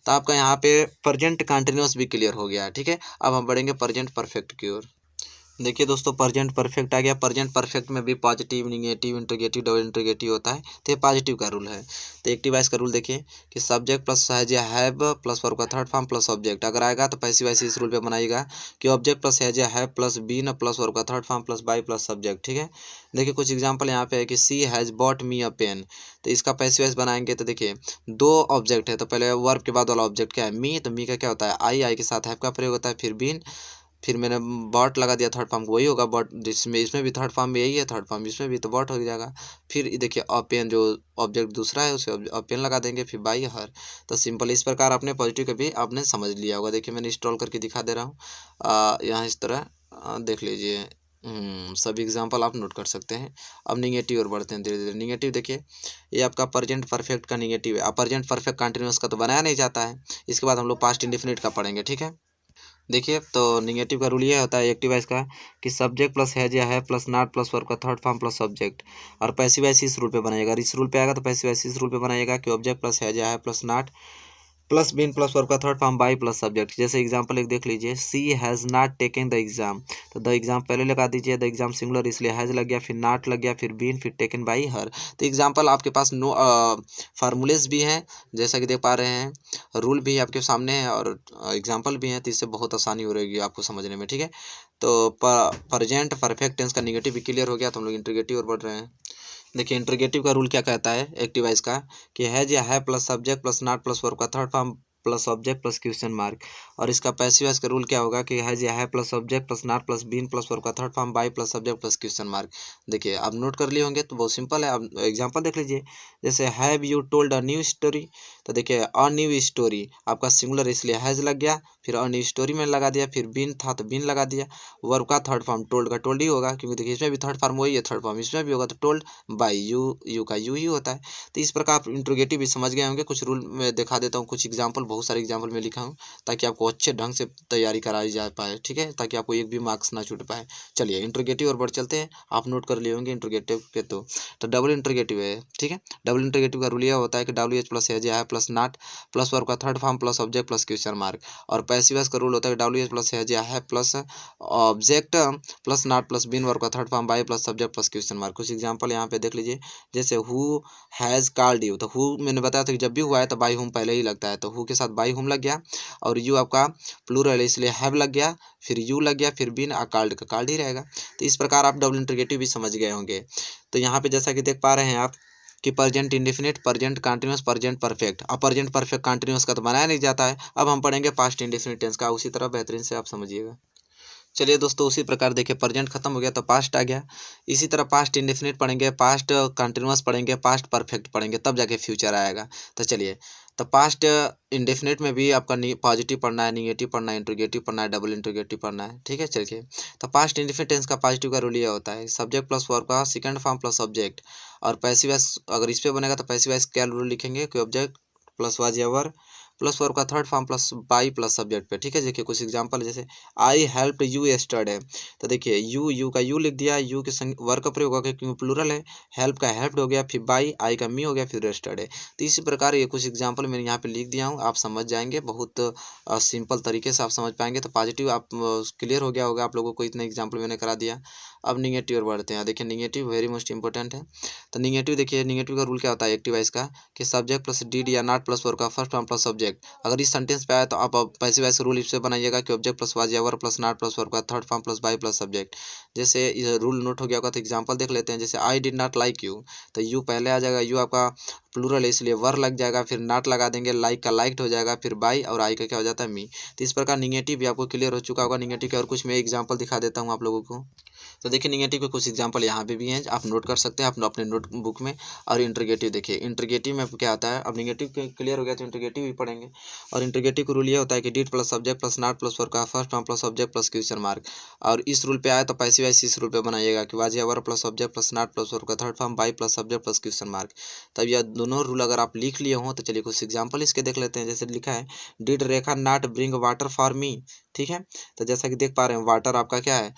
तो आपका यहाँ पे प्रेजेंट कंटिन्यूअस भी क्लियर हो गया है। ठीक है, अब हम बढ़ेंगे प्रेजेंट परफेक्ट की ओर। देखिए दोस्तों प्रेजेंट परफेक्ट आ गया। प्रेजेंट परफेक्ट में भी positive, negative, interrogative, double interrogative होता है, तो ये पॉजिटिव का रूल है। तो एक्टिव वॉइस का रूल देखिए कि सब्जेक्ट प्लस हैज या हैव प्लस वर्ब का थर्ड फॉर्म प्लस ऑब्जेक्ट। अगर आएगा तो पैसिव वॉइस इस रूल पे बनाएगा कि ऑब्जेक्ट प्लस हैज या have plus been plus verb का third form plus by plus subject. ठीक है, देखिए कुछ एग्जाम्पल यहाँ पे है कि she has bought me a pen. तो इसका पैसिव वॉइस बनाएंगे तो देखिए दो ऑब्जेक्ट है, तो पहले वर्ब के बाद वाला ऑब्जेक्ट क्या है, मी। तो मी का क्या होता है, आई के साथ हैव का प्रयोग होता है, फिर बीन, फिर मैंने बॉट लगा दिया, थर्ड फॉर्म वही होगा बॉट, जिसमें इसमें भी थर्ड फॉर्म यही है, थर्ड फॉर्म इसमें भी, तो बॉट हो जाएगा। फिर देखिए अपेन जो ऑब्जेक्ट दूसरा है उसे अपेन लगा देंगे, फिर बाई हर। तो सिंपल इस प्रकार आपने पॉजिटिव का भी आपने समझ लिया होगा। देखिए मैंने इंस्टॉल करके दिखा दे रहा हूँ, यहाँ इस तरह देख लीजिए। सभी एग्जांपल आप नोट कर सकते हैं। अब निगेटिव और बढ़ते हैं धीरे धीरे। निगेटिव देखिए ये आपका प्रेजेंट परफेक्ट का निगेटिव है। अब प्रेजेंट परफेक्ट कंटिन्यूअस का तो बनाया नहीं जाता है, इसके बाद हम लोग पास्ट इंडेफिनिट का पढ़ेंगे। ठीक है, देखिए तो निगेटिव का रूल ये होता है एक्टिव वॉइस का कि सब्जेक्ट प्लस हैज या have plus not plus verb का थर्ड फॉर्म प्लस सब्जेक्ट। और पैसिव वॉइस इस रूल पे बनाएगा, इस रूल पे आएगा तो पैसिव वॉइस इस रूल पे बनाएगा कि ऑब्जेक्ट प्लस हैज या have plus not plus been plus verb का third form by plus subject. जैसे एग्जांपल एक देख लीजिए, she has not taken the exam. तो द एग्जाम पहले लगा दीजिए, द एग्जाम सिंगुलर इसलिए हैज़ लग गया, फिर नॉट लग गया, फिर बीन, फिर टेकन बाई हर। तो एग्जांपल आपके पास नो फार्मूलेस भी हैं, जैसा कि देख पा रहे हैं, रूल भी आपके सामने है और एग्जाम्पल भी हैं, तो इससे बहुत आसानी हो रहेगी आपको समझने में। ठीक है, तो प्रेजेंट परफेक्ट टेंस का निगेटिव भी क्लियर हो गया, तो हम लोग इंटरोगेटिव और बढ़ रहे हैं। देखिए इंटरोगेटिव का रूल क्या कहता है एक्टिव वॉइस का कि हैज या have plus subject plus not plus verb का third form plus object plus question mark. और इसका पैसिव वॉइस का रूल क्या होगा कि हैज या have plus subject plus not plus been plus verb का third form by plus subject plus question mark. देखिए आप नोट कर लिए होंगे तो बहुत सिंपल है। अब एग्जांपल देख लीजिए, जैसे have you told a new story. तो देखिए अ न्यू स्टोरी आपका सिंगुलर इसलिए हैज लग गया, फिर अ न्यू स्टोरी में लगा दिया, फिर बीन था तो बीन लगा दिया, वर्ब का थर्ड फॉर्म टोल्ड का टोल्ड ही होगा, क्योंकि देखिए इसमें भी थर्ड फॉर्म वही है, थर्ड फॉर्म इसमें भी होगा, तो टोल्ड बाई यू, यू का यू ही होता है। तो इस प्रकार आप इंट्रोगेटिव भी समझ गए होंगे। कुछ रूल में दिखा देता हूँ, कुछ एग्जांपल, बहुत सारे एग्जांपल में लिखा हूँ ताकि आपको अच्छे ढंग से तैयारी कराई जा पाए। ठीक है, ताकि आपको एक भी मार्क्स ना छूट पाए। चलिए इंट्रोगेटिव और बढ़ चलते हैं, आप नोट कर लिए होंगे इंट्रोगेटिव के। तो डबल इंट्रोगेटिव है। ठीक है, डबल इंट्रोगेटिव का रूल यह होता है कि डब्ल्यू एच प्लस हैज या have plus not plus verb का third form plus object plus question mark. और पैसिव वॉइस का रूल होता है कि डब्ल्यू एच प्लस हैज या have plus object plus not plus been verb का third form by plus subject plus question mark. कुछ example यहाँ पे देख लीजिए, जैसे हु हैज़ कॉल्ड यू। तो हु मैंने बताया था कि जब भी हुआ है तो बाई हुम पहले ही लगता है, तो हु के साथ बाई हुम लग गया, और यू आपका प्लूरल है इसलिए हैव लग गया, फिर यू लग गया, फिर बीन कॉल्ड का कॉल्ड ही रहेगा। तो इस प्रकार आप डबल इंटरोगेटिव भी समझ गए होंगे। तो यहाँ पे जैसा कि देख पा रहे हैं आप कि present indefinite, present continuous, present perfect. अब प्रेजेंट परफेक्ट कंटिन्यूअस का तो बनाया नहीं जाता है। अब हम पढ़ेंगे पास्ट इंडेफिनिट टेंस का, उसी तरह बेहतरीन से आप समझिएगा। चलिए दोस्तों, उसी प्रकार देखिए प्रेजेंट खत्म हो गया तो पास्ट आ गया। इसी तरह पास्ट इंडेफिनिट पढ़ेंगे, पास्ट कंटिन्यूअस पढ़ेंगे, पास्ट परफेक्ट पढ़ेंगे, तब जाके फ्यूचर आएगा। तो चलिए, तो पास्ट इंडेफिनिट में भी आपका पॉजिटिव पढ़ना है, निगेटिव पढ़ना है, इंट्रोगेटिव पढ़ना है, डबल इंट्रोगेटिव पढ़ना है। ठीक है, चलिए। तो पास्ट इंडेफिनिट टेंस का पॉजिटिव का रूल ये होता है, सब्जेक्ट प्लस वर्ब का सेकंड फॉर्म प्लस ऑब्जेक्ट। और पैसिव वॉइस अगर इस पे बनेगा तो पैसिव वॉइस क्या रूल लिखेंगे कि ऑब्जेक्ट प्लस वाज या वर्ब प्लस वर्ब का third form plus by plus subject पे। ठीक है, देखिए कुछ एग्जांपल, जैसे आई हेल्प्ड यू यस्टरडे। तो देखिए यू का यू लिख दिया, यू के वर्ब का प्रयोग हो गया क्योंकि प्लूरल है, हेल्प का हेल्प्ड हो गया, फिर बाई, आई का मी हो गया, फिर यस्टरडे। तो इसी प्रकार ये कुछ एग्जांपल मैंने यहाँ पे लिख दिया हूँ, आप समझ जाएंगे, बहुत सिंपल तरीके से आप समझ पाएंगे। तो पॉजिटिव आप क्लियर हो गया होगा आप लोगों को, इतना एग्जाम्पल मैंने करा दिया। अब निगेटिव और बढ़ते हैं। देखिए निगेटिव वेरी मोस्ट इंपॉर्टेंट है। तो निगेटिव देखिए, निगेटिव का रूल क्या होता है एक्टिव वाइज का, कि सब्जेक्ट प्लस डीड या नॉट प्लस वर्ब का फर्स्ट फॉर्म प्लस सब्जेक्ट। अगर इस सेंटेंस पे आया तो आप पैसिव वॉइस रूल इससे बनाइएगा कि ऑब्जेक्ट प्लस वाज या verb plus not plus verb का third form plus by plus subject. जैसे ये रूल नोट हो गया होगा तो एग्जांपल देख लेते हैं। जैसे I did not like you, तो यू पहले आ जाएगा, यू आपका प्लूरल है इसलिए वर्ब लग जाएगा, फिर नॉट लगा देंगे, लाइक का लाइक्ड हो जाएगा, फिर बाई और आई का क्या हो जाता है मी। तो इस प्रकार निगेटिव भी आपको क्लियर हो चुका होगा। निगेटिव के और कुछ मैं एग्जाम्पल दिखा देता हूँ आप लोगों को। तो देखिए निगेटिव के कुछ एग्जांपल यहाँ पे भी हैं, आप नोट कर सकते हैं अपने नोटबुक में। और इंट्रोगेटिव देखिए, इंट्रोगेटिव में क्या आता है, अब निगेटिव क्लियर हो गया तो इंट्रोगेटिव भी पढ़ेंगे। और इंट्रोगेटिव का रूल ये होता है कि did plus subject plus not plus verb का first form plus object plus question mark. और इस रूल पे आया तो पैसिव वॉइस इस रूल पे बनाइएगा कि वाज या verb plus object plus not plus verb का third form by plus subject plus question mark. तब यह दोनों रूल अगर आप लिख लिए हों तो चलिए कुछ एग्जाम्पल इसके देख लेते हैं। जैसे लिखा है, did Rekha not bring water for me. ठीक है, तो जैसा कि देख पा रहे हैं वाटर आपका क्या है,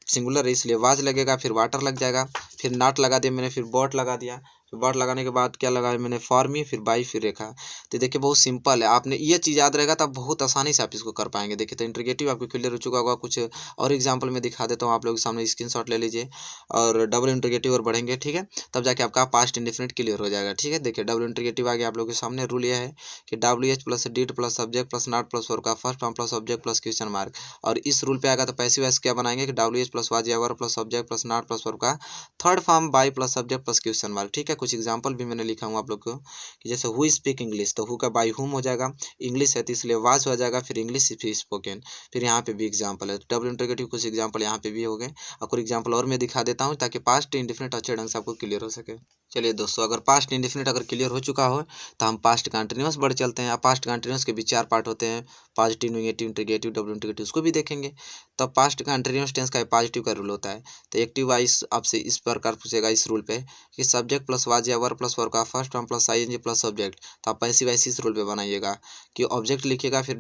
सिंगुलर है इसलिए वाज लगेगा, फिर वाटर लग जाएगा, फिर नॉट लगा दिया मैंने, फिर बॉट लगा दिया, फिर बॉट लगाने के बाद क्या लगाया मैंने, फॉर्मी, फिर बाई, फिर रेखा। तो देखिए बहुत सिंपल है, आपने ये चीज़ याद रहेगा तब बहुत आसानी से आप इसको कर पाएंगे। देखिए तो इंट्रोगेटिव आपको क्लियर हो चुका होगा। कुछ और एग्जांपल में दिखा देता हूँ आप लोगों के सामने, स्क्रीनशॉट ले लीजिए। और डबल इंट्रोगेटिव और बढ़ेंगे, ठीक है, तब जाके आपका पास्ट इंडेफिनिट क्लियर हो जाएगा। ठीक है, देखिए डबल इंट्रोगेटिव आ गया आप लोगों के सामने। रूल यह है कि WH plus did plus subject plus not plus verb का first form plus object plus question mark. और इस रूल पे आएगा तो पैसिव वॉइस क्या बनाएंगे कि WH प्लस वाज या verb plus subject plus not plus verb का third form by plus subject plus question mark. ठीक है, कुछ एग्जांपल भी मैंने लिखा हूँ आप लोग को, कि जैसे हु स्पीक इंग्लिश, तो हु का बाई हुम हो जाएगा, इंग्लिश है तो इसलिए वाज हो जाएगा, फिर इंग्लिश स्पोकन। फिर यहाँ पे भी एग्जांपल है, डबल इंट्रोगेटिव कुछ एग्जांपल यहाँ पे भी हो गए। और कुछ एग्जांपल और मैं दिखा देता हूँ ताकि पास्ट इंडेफिनिट अच्छे ढंग से आपको क्लियर हो सके। चलिए दोस्तों, अगर पास्ट इंडेफिनिट अगर क्लियर हो चुका हो तो हम पास्ट कंटिन्यूअस बढ़ चलते हैं। पास्ट कंटिन्यूअस के भी 4 पार्ट होते हैं, positive, negative, interrogative, double interrogative, उसको भी देखेंगे। तो पास्ट कंटिन्यूअस टेंस का पॉजिटिव का रूल होता है। तो एक्टिव वाइज आपसे इस प्रकार पूछेगा इस रूल पे कि सब्जेक्ट प्लस वाज या वर्ब प्लस वर्ब का first form plus ING plus subject. तो आप पैसिव वॉइस इस रूल पे बनाइएगा कि ऑब्जेक्ट लिखिएगा, फिर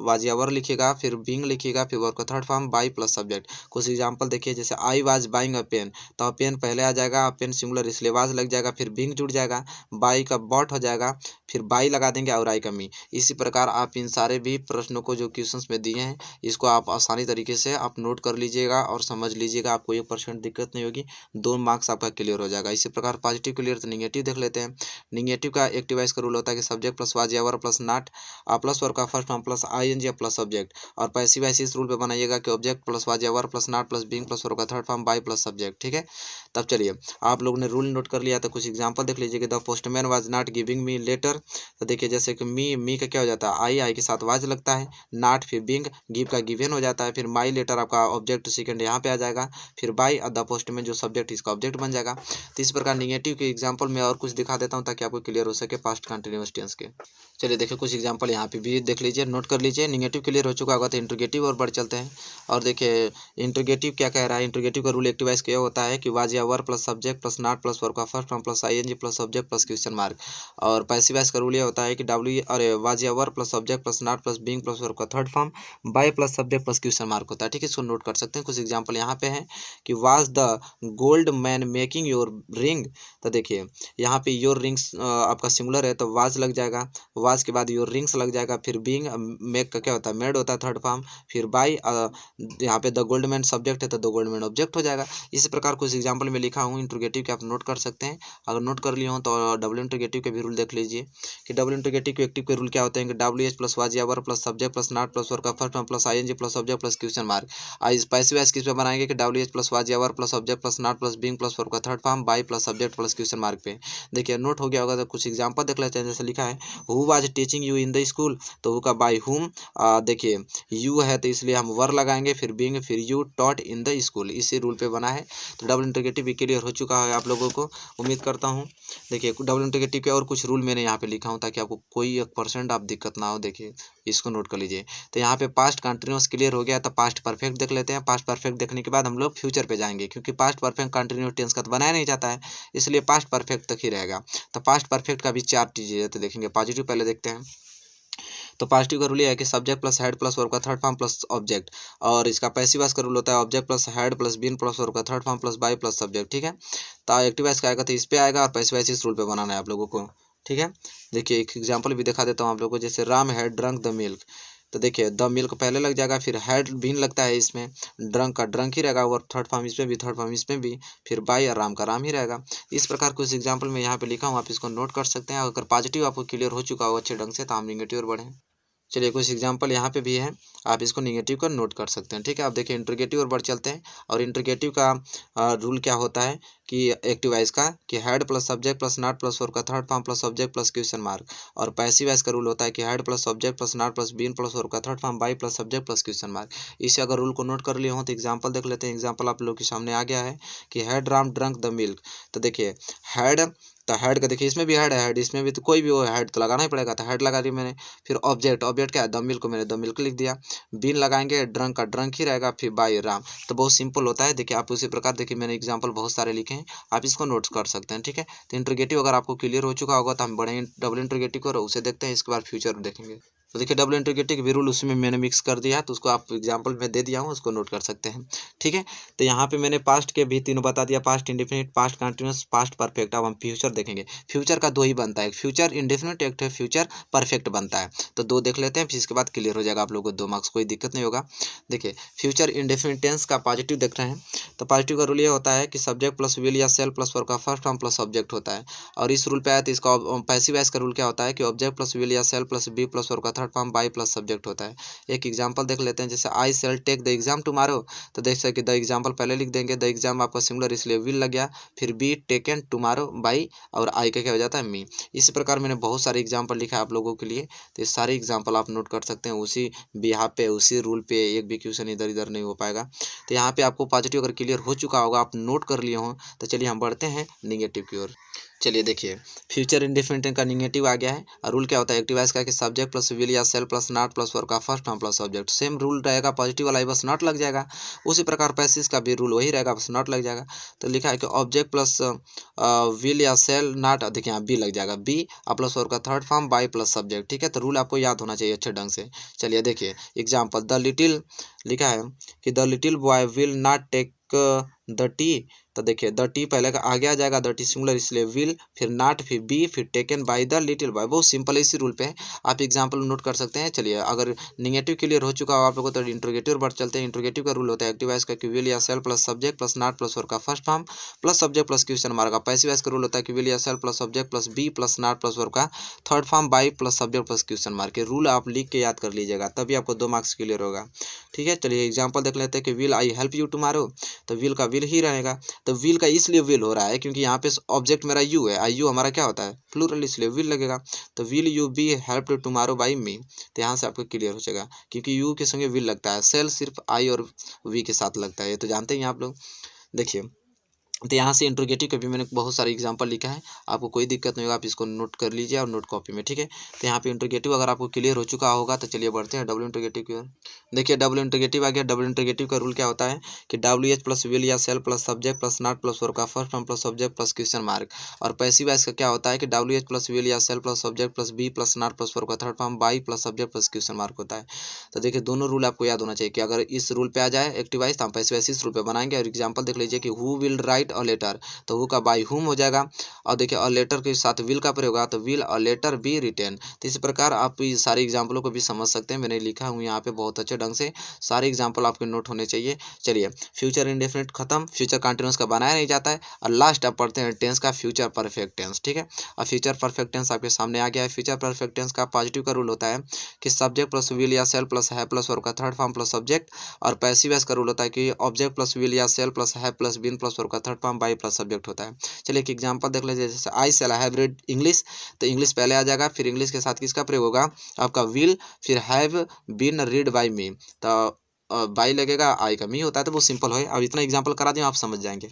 वाज या वर्ब लिखिएगा, फिर बीइंग लिखिएगा, फिर वर्ब का third form by plus subject. कुछ एग्जांपल देखिए, जैसे I was buying a pen, तो पेन पहले आ जाएगा, पेन सिंगुलर इसलिए वाज लग जाएगा, फिर बीइंग जुड़ जाएगा, बाई का बॉट हो जाएगा, फिर बाई लगा देंगे और आई का मी। इसी प्रकार आप इन सारे भी प्रश्नों को जो क्वेश्चंस में दिए हैं इसको आप आसानी तरीके से आप नोट कर लीजिएगा और समझ लीजिएगा, आपको 1% दिक्कत नहीं होगी, 2 मार्क्स आपका क्लियर हो जाएगा। इसी प्रकार पॉजिटिव क्लियर, तो निगेटिव देख लेते हैं। निगेटिव का एक्टिव वाइज का रूल होता है कि सब्जेक्ट प्लस वाज या verb plus not plus verb का first form plus ING plus subject. और पैसिव वाइज इस रूल पे बनाइएगा कि ऑब्जेक्ट प्लस वाज या verb plus not plus being plus verb का third form by plus subject. ठीक है, तब चलिए आप लोगों ने रूल नोट कर लिया तो कुछ एग्जांपल देख लीजिए कि the postman was not giving me later. तो देखिए जैसे कि मी का क्या हो जाता है, आई के साथ वाज लगता है, नॉट फिर बिंग, गिव का गिवन हो जाता है, फिर माई लेटर आपका ऑब्जेक्ट सेकंड यहाँ पे आ जाएगा, फिर बाई और द पोस्टमैन जो सब्जेक्ट इसका ऑब्जेक्ट बन जाएगा। तो इस प्रकार निगेटिव के एग्जांपल में और कुछ दिखा देता हूँ ताकि आपको क्लियर हो सके पास्ट कंटिन्यूअस टेंस के। चलिए देखिए कुछ एग्जांपल यहाँ पे भी देख लीजिए, नोट कर लीजिए। निगेटिव क्लियर हो चुका होगा तो इंट्रोगेटिव और बढ़ चलते हैं। और देखिए इंट्रोगेटिव क्या कह रहा है, इंट्रोगेटिव का रूल एक्टिव वाइज क्या होता है कि वाज या verb plus subject plus not plus verb का first form plus ING plus subject plus question mark. और पैसिव वॉइस का रूल ये होता है कि वाज या verb plus subject plus not plus being plus verb का third form by plus subject plus question mark होता है। ठीक है, इसको नोट कर सकते हैं। कुछ एग्जांपल यहाँ पे हैं कि was the gold man making your ring. तो देखिए यहाँ पे योर रिंग्स आपका सिंगुलर है तो वाज लग जाएगा, वाज के बाद योर रिंग्स लग जाएगा, फिर बीइंग मेक का क्या होता है, मेड होता है थर्ड फॉर्म, फिर बाय यहाँ पे द गोल्ड मैन सब्जेक्ट है तो द गोल्ड मैन ऑब्जेक्ट हो जाएगा। इसी प्रकार कुछ एग्जांपल में लिखा हूँ इंट्रोगेटिव के, आप नोट कर सकते हैं। हैं। अगर नोट कर लिए हो तो डबल इंट्रोगेटिव के भी रूल देख लीजिए कि डबल इंट्रोगेटिव के एक्टिव के रूल क्या होते हैं कि WH प्लस वाज या were plus subject plus not plus verb का first form plus ING plus subject plus question mark. इस पैसिव वॉइस किस पे बनाएंगे कि WH प्लस वाज या were plus subject plus not plus being plus verb का third form by plus subject plus question mark पे। देखिए note हो गया होगा तो कुछ एग्जांपल देख लेते हैं। जैसे लिखा है who was teaching you in the school, तो हु का बाय हुम, देखिए यू है तो इसलिए हम वर लगाएंगे, फिर बीइंग, फिर you taught in the school, इसी रूल पे बना है। तो डबल इंट्रोगेटिव भी क्लियर हो चुका है आप लोगों को, उम्मीद करता हूँ। देखिए डबल इंट्रोगेटिव के और कुछ रूल मैंने यहाँ पे लिखा हूँ ताकि आपको कोई 1% आप दिक्कत ना हो। देखिए इसको नोट कर लीजिए। तो यहाँ पे पास्ट कंटिन्यूअस क्लियर हो गया, तो पास्ट परफेक्ट देख लेते हैं। पास्ट परफेक्ट देखने के बाद हम लोग फ्यूचर पे जाएंगे, क्योंकि पास्ट परफेक्ट कंटिन्यूअस टेंस का तो बनाया नहीं जाता है, इसलिए पास्ट परफेक्ट तक ही रहेगा। तो पास्ट परफेक्ट का भी 4 चीजें तो देखेंगे। पॉजिटिव पहले देखते हैं। तो पॉजिटिव का रूल ये है कि subject plus had plus verb का थर्ड फॉर्म प्लस ऑब्जेक्ट, और इसका पैसिव वॉइस का रूल होता है object plus had plus been plus verb का third form plus by plus subject. ठीक है, तो एक्टिव वॉइस का आएगा तो इस पे आएगा, और पैसिव वॉइस इस रूल पे बनाना है आप लोगों को। ठीक है, देखिए एक एग्जाम्पल भी दिखा देता हूँ आप लोगों को। जैसे Ram had drunk the milk, तो देखिए द मिल्क पहले लग जाएगा, फिर हैड बीन लगता है इसमें, ड्रंक का ड्रंक ही रहेगा, और थर्ड फॉर्म इसमें भी, थर्ड फॉर्म इसमें भी, फिर बाय और राम का राम ही रहेगा। इस प्रकार कुछ एग्जाम्पल में यहाँ पे लिखा हूँ, आप इसको नोट कर सकते हैं। अगर पॉजिटिव आपको क्लियर हो चुका हो अच्छे ढंग से, तो हम निगेटिव और बढ़ें। चलिए कुछ एग्जाम्पल यहाँ पे भी है, आप इसको निगेटिव का नोट कर सकते हैं। ठीक है, आप देखिए इंट्रोगेटिव और बढ़ चलते हैं। और इंट्रोगेटिव का रूल क्या होता है कि एक्टिव वॉइस का कि had plus subject plus not plus verb का third form plus subject plus question mark. और पैसिव वॉइस का रूल होता है कि had plus subject plus not plus been plus verb का third form by plus subject plus question mark. इसे अगर rule को नोट कर लिए हो तो एग्जाम्पल देख लेते हैं। एग्जाम्पल आप लोग के सामने आ गया है कि head Ram drunk the milk, तो देखिए हेड, तो हेड का देखिए इसमें भी हेड है, हेड इसमें भी, तो कोई भी वो हेड तो लगाना ही पड़ेगा, तो हेड लगा दी मैंने। फिर ऑब्जेक्ट, ऑब्जेक्ट क्या है द मिल्क को मैंने द मिल्क लिख दिया। बीन लगाएंगे, ड्रंक का ड्रंक ही रहेगा, फिर बाय राम। तो बहुत सिंपल होता है। देखिए आप उसी प्रकार देखिए मैंने एग्जांपल बहुत सारे लिखे हैं, आप इसको नोट कर सकते हैं। ठीक है, तो इंट्रोगेटिव अगर आपको क्लियर हो चुका होगा तो हम बढ़ेंगे डबल इंट्रोगेटिव को, उसे देखते हैं, इसके बाद फ्यूचर देखेंगे। तो देखिए डबल इंट्रोगेटिव के भी रूल उसमें मैंने मिक्स कर दिया है, तो उसको आप एग्जाम्पल में दे दिया हूँ, उसको नोट कर सकते हैं। ठीक है, तो यहाँ पे मैंने पास्ट के भी तीनों बता दिया, past indefinite, past continuous, past perfect. अब हम फ्यूचर देखेंगे। फ्यूचर का 2 ही बनता है, फ्यूचर इंडेफिनिट, एक है फ्यूचर परफेक्ट बनता है। तो 2 देख लेते हैं, फिर इसके बाद क्लियर हो जाएगा आप लोगों को 2 मार्क्स, कोई दिक्कत नहीं होगा। देखिए फ्यूचर इंडेफिनिट टेंस का पॉजिटिव देख रहे हैं, तो पॉजिटिव का रूल ये होता है कि सब्जेक्ट प्लस विल या सेल प्लस वर्ब का फर्स्ट फॉर्म प्लस ऑब्जेक्ट होता है। और इस रूल पे आया तो इसका पैसिव वॉइस का रूल क्या होता है कि ऑब्जेक्ट प्लस विल या shall plus be plus verb का third form by plus subject होता है। एक एग्जांपल देख लेते हैं। जैसे I shall take the exam tomorrow, तो देख सकते द एग्जांपल पहले लिख देंगे, द एग्जाम आपका सिंगुलर इसलिए विल लग गया, फिर बी टेकन टुमारो बाय, और आई का क्या हो जाता है मी। इसी प्रकार मैंने बहुत सारे एग्जांपल लिखा है आप लोगों के लिए, तो ये सारे एग्जांपल आप नोट कर सकते हैं। उसी बिहार पे, उसी रूल पे, एक भी क्वेश्चन इधर इधर नहीं हो पाएगा। तो यहाँ पे आपको पॉजिटिव अगर क्लियर हो चुका होगा, आप नोट कर लिए हों, तो चलिए हम बढ़ते हैं निगेटिव की ओर। चलिए देखिए फ्यूचर इंडेफिनिट का निगेटिव आ गया है, और रूल क्या होता है एक्टिव वॉइस का कि सब्जेक्ट प्लस विल या shall plus not plus verb का first form plus object. Same rule रहेगा, पॉजिटिव वाला बस नॉट लग जाएगा। उसी प्रकार पैसिव का भी रूल वही रहेगा, बस नॉट लग जाएगा। तो लिखा है कि ऑब्जेक्ट प्लस विल या सेल नॉट, देखिए यहाँ बी लग जाएगा, बी प्लस वर्ब का third form by plus subject. ठीक है, तो रूल आपको याद होना चाहिए अच्छे ढंग से। चलिए देखिए एग्जाम्पल, द लिटिल, लिखा है कि the little boy will not take the tea, तो देखिए द टी पहले का आगे आ जाएगा, द टी सिंगुलर इसलिए विल, फिर नॉट, फिर बी, फिर taken by the little boy. बहुत सिंपल है, इसी रूल पे आप एग्जांपल नोट कर सकते हैं। चलिए अगर निगेटिव क्लियर हो चुका हो आप लोगों को, तो इंट्रोगेटिव बढ़ चलते हैं। इंट्रोगेटिव का रूल होता है एक्टिव वॉइस का कि विल या shall plus subject plus not plus verb का first form plus subject plus question mark. Passive voice का रूल होता है कि विल या shall plus subject plus be plus not plus verb का third form by plus subject plus question mark. के rule आप लिख के याद कर लीजिएगा, तभी आपको 2 मार्क्स क्लियर होगा। ठीक है, चलिए एग्जाम्पल देख लेते हैं कि will I help you tomorrow, तो विल का विल ही रहेगा। तो विल का इसलिए विल हो रहा है क्योंकि यहाँ पे ऑब्जेक्ट मेरा यू है, आई यू हमारा क्या होता है प्लूरल, इसलिए विल लगेगा। तो will you be helped tomorrow by me, तो यहाँ से आपको क्लियर हो जाएगा क्योंकि यू के संगे विल लगता है, सेल सिर्फ आई और वी के साथ लगता है, ये तो जानते ही हैं आप लोग। देखिए तो यहाँ से इंट्रोगेटिव के भी मैंने बहुत सारे एग्जांपल लिखा है, आपको कोई दिक्कत नहीं होगा, आप इसको नोट कर लीजिए और नोट कॉपी में। ठीक है, तो यहाँ पे इंट्रोगेटिव अगर आपको क्लियर हो चुका होगा तो चलिए बढ़ते हैं डबल इंट्रोगेटिव की ओर। देखिए डबल इंट्रोगेटिव आ गया। डबल इंट्रोगेटिव का रूल क्या होता है कि WH प्लस विल या shall plus subject plus not plus verb का first form plus subject plus question mark. और पैसिव वॉइस का क्या होता है कि WH प्लस विल या shall plus subject plus be plus not plus verb का third form by plus subject plus question mark होता है। तो देखिए दोनों रूल आपको याद होना चाहिए कि अगर इस रूल पे आ जाए एक्टिव वॉइस तो हम पैसिव वॉइस इस रूल पे बनाएंगे। और एग्जाम्पल देख लीजिए कि who will write write a letter, तो हु का बाय हुम हो जाएगा। और देखिए अ लेटर के साथ विल का प्रयोग होगा तो will a letter be written. तो इस प्रकार आप इस सारे एग्जाम्पलों को भी समझ सकते हैं, मैंने लिखा हूँ यहाँ पे बहुत अच्छे ढंग से, सारे एग्जाम्पल आपके नोट होने चाहिए। चलिए फ्यूचर इंडेफिनिट खत्म, फ्यूचर कंटिन्यूस का बनाया नहीं जाता है। और लास्ट आप पढ़ते हैं टेंस का फ्यूचर परफेक्ट टेंस, ठीक है। और फ्यूचर परफेक्ट टेंस आपके सामने आ गया है। फ्यूचर परफेक्ट टेंस का पॉजिटिव का रूल होता है कि सब्जेक्ट प्लस विल या सेल प्लस है प्लस वर्ब का थर्ड फॉर्म प्लस सब्जेक्ट, और पैसिव वॉइस का रूल होता है कि ऑब्जेक्ट प्लस विल या सेल प्लस है प्लस बीन प्लस वर्ब का third form by plus subject होता है। चलिए एक एग्जांपल देख लीजिए, जैसे आई सेल हैव रीड इंग्लिश, तो इंग्लिश पहले आ जाएगा, फिर इंग्लिश के साथ किसका प्रयोग होगा, आपका विल, फिर हैव बीन रीड बाई मी, तो बाई लगेगा, आई का मी होता है, तो वो सिंपल है। अब इतना एग्जांपल करा दें आप समझ जाएंगे।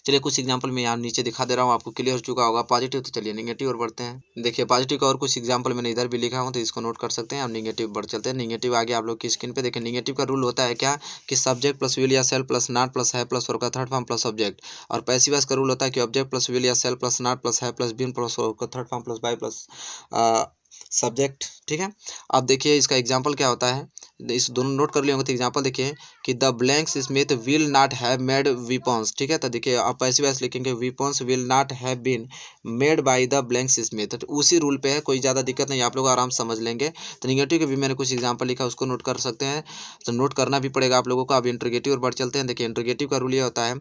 चलिए कुछ एग्जांपल मैं यहाँ नीचे दिखा दे रहा हूँ, आपको क्लियर हो चुका होगा पॉजिटिव। तो चलिए नेगेटिव और बढ़ते हैं। देखिए पॉजिटिव का और कुछ एग्जांपल मैंने इधर भी लिखा हूँ, तो इसको नोट कर सकते हैं। अब नेगेटिव बढ़ चलते हैं। नेगेटिव आगे आप लोग की स्क्रीन पे देखिए। नेगेटिव का रूल होता है क्या कि सब्जेक्ट प्लस विल या सेल प्लस नॉट प्लस है प्लस वर्ब का थर्ड फॉर्म प्लस सब्जेक्ट, और पैसिव वॉइस का रूल होता है कि ऑब्जेक्ट प्लस विल या सेल प्लस नॉट प्लस है प्लस बीन प्लस वर्ब का third form plus by plus subject, ठीक है। अब देखिए इसका एग्जांपल क्या होता है, इस दोनों नोट कर लिए होंगे। तो एग्जांपल देखिए कि the blacksmith will not have made weapons, ठीक है। तो देखिए आप पैसिव वॉइस लिखेंगे weapons will not have been made by the blacksmith, तो उसी रूल पे है, कोई ज़्यादा दिक्कत नहीं, आप लोग आराम से समझ लेंगे। तो निगेटिव के भी मैंने कुछ एग्जांपल लिखा, उसको नोट कर सकते हैं, तो नोट करना भी पड़ेगा आप लोगों को। अब इंट्रोगेटिव और बढ़ चलते हैं। देखिए इंट्रोगेटिव का रूल ये होता है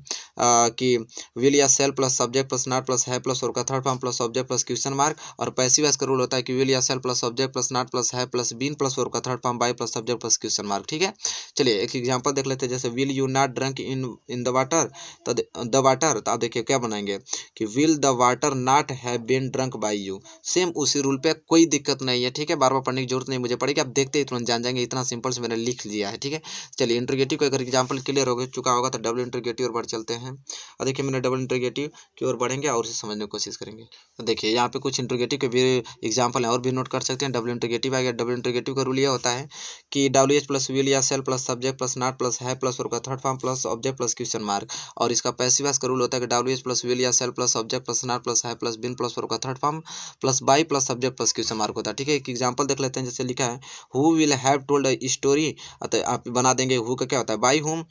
कि विल या shall plus subject plus not plus है प्लस वर्ब का third form plus subject plus question mark, और पैसिव वॉइस का रूल होता है कि विल या shall plus subject plus not plus है प्लस बीन प्लस वर्ब का third form by plus subject plus question mark, ठीक है। चलिए एक एग्जांपल देख लेते हैं, जैसे will you not drunk in the water, तो द वाटर, तो आप देखिए क्या बनाएंगे कि will the water not have been drunk by you, same उसी रूल पे, कोई दिक्कत नहीं है, ठीक है। बार बार पढ़ने की जरूरत नहीं मुझे पड़ेगी, आप देखते ही तुरंत जान जाएंगे, इतना सिंपल से मैंने लिख लिया है, ठीक है। चलिए इंट्रोगेटिव का अगर एग्जांपल क्लियर हो चुका होगा तो डबल इंट्रोगेटिव और बढ़ चलते हैं। और देखिए मैंने डबल इंट्रोगेटिव की ओर बढ़ेंगे और उसे समझने की कोशिश करेंगे। तो देखिए यहाँ पे कुछ इंट्रोगेटिव के भी एग्जांपल हैं और भी नोट कर सकते हैं। डबल इंट्रोगेटिव आ गया। डबल इंट्रोगेटिव का रूल ये होता है कि डब्ल्यू एच प्लस विल या shall plus subject plus not plus है प्लस वर्ब का third form plus object plus question mark, और इसका पैसिव वॉइस का रूल होता है कि डब्ल्यू एच प्लस विल या shall plus subject plus not plus है प्लस बिन प्लस वर्ब का third form plus by plus subject plus question mark होता है, ठीक है। एक एग्जांपल देख लेते हैं, जैसे लिखा है who will have told a story, तो आप बना देंगे हु का क्या होता है बाई हुम,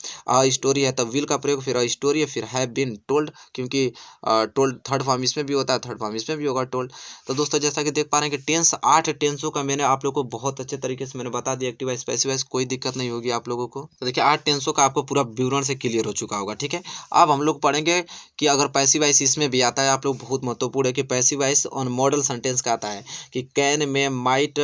स्टोरी है तब विल का प्रयोग, फिर स्टोरी है, फिर हैव बीन टोल्ड, क्योंकि टोल्ड थर्ड फॉर्म इसमें भी होता है, थर्ड फॉर्म इसमें भी होगा टोल्ड। तो दोस्तों जैसा कि देख पा रहे हैं कि टेंस 8 टेंसों का मैंने आप लोगों को बहुत अच्छे तरीके से मैंने बता दिया, एक्टिव पैसिव वॉइस, कोई दिक्कत नहीं होगी आप लोगों को। तो देखिए 8 टेंसों का आपको पूरा विवरण से क्लियर हो चुका होगा, ठीक है। अब हम लोग पढ़ेंगे कि अगर पैसिव वॉइस इसमें भी आता है, आप लोग बहुत महत्वपूर्ण है कि passive voice on model sentence का आता है कि कैन में माइट